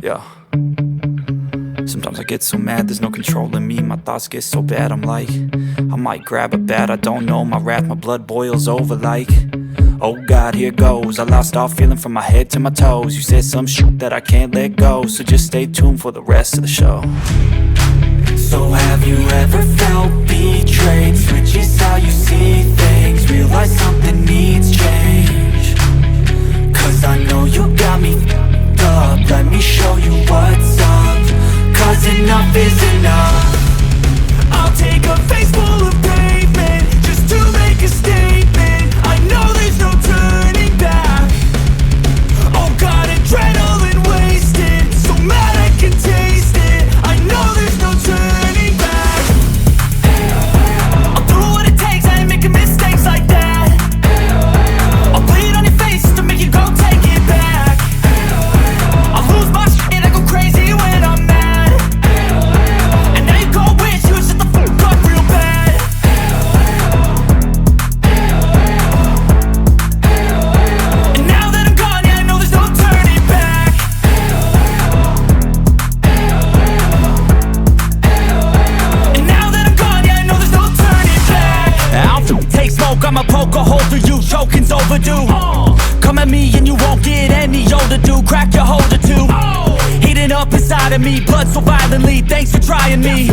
Yeah. Sometimes I get so mad, there's no controlling me. My thoughts get so bad, I'm like, I might grab a bat, I don't know. My wrath, my blood boils over like, oh God, here goes. I lost all feeling from my head to my toes. You said some shit that I can't let go, so just stay tuned for the rest of the show. So have you ever felt betrayed? Switches how you see things, realize something needs change. Cause I know you got me f***ed up. Let me show you what's up, cause enough is enough. I'll take a face full of pavement just to make a statement. I know there's no turning back. Oh God, adrenaline wasted, so mad I can taste it. I know there's no turning back. I'll do what it takes, I ain't making mistakes like that. I'll bleed on your face to make you go take it back. I'll lose my shit, I go crazy when I'm mad. And now you go wish you would shut the fuck up real bad. And now that I'm gone, yeah, I know there's no turning back. And now that I'm gone, yeah, I know there's no turning back. I'll take smoke, I'ma poke a hole through you, choking's overdue. Come at me and you won't get any older, dude. Crack your holder too. Heating up inside of me, blood so violently, thanks for trying me.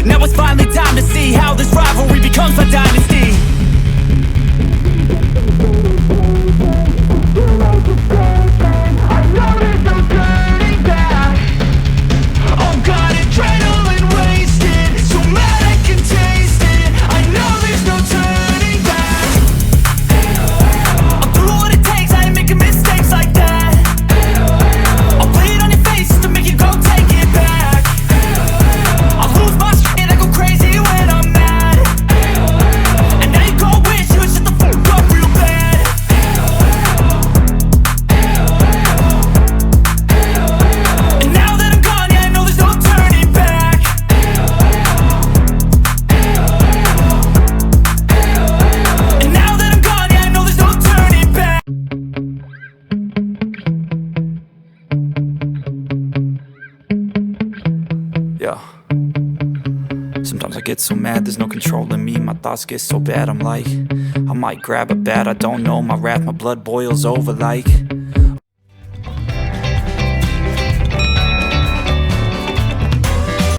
Now it's finally time to see how this rivalry becomes a dynasty. I know there's no turning back. Oh God, adrenaline wasted, so mad I can taste it. I know there's no turning back. I'll do what it takes, I ain't making mistakes like that. I'll bleed on your face to make you go take it back. I'll lose my shit, I go crazy when I'm mad. And now you go wish you would shut the fuck up real bad. And now that I'm gone, yeah, I know there's no turning back. And now that I'm gone, yeah, I know there's no turning back. Yeah. Sometimes I get so mad, there's no controlling me. My thoughts get so bad, I'm like, I might grab a bat, I don't know. My wrath, my blood boils over like,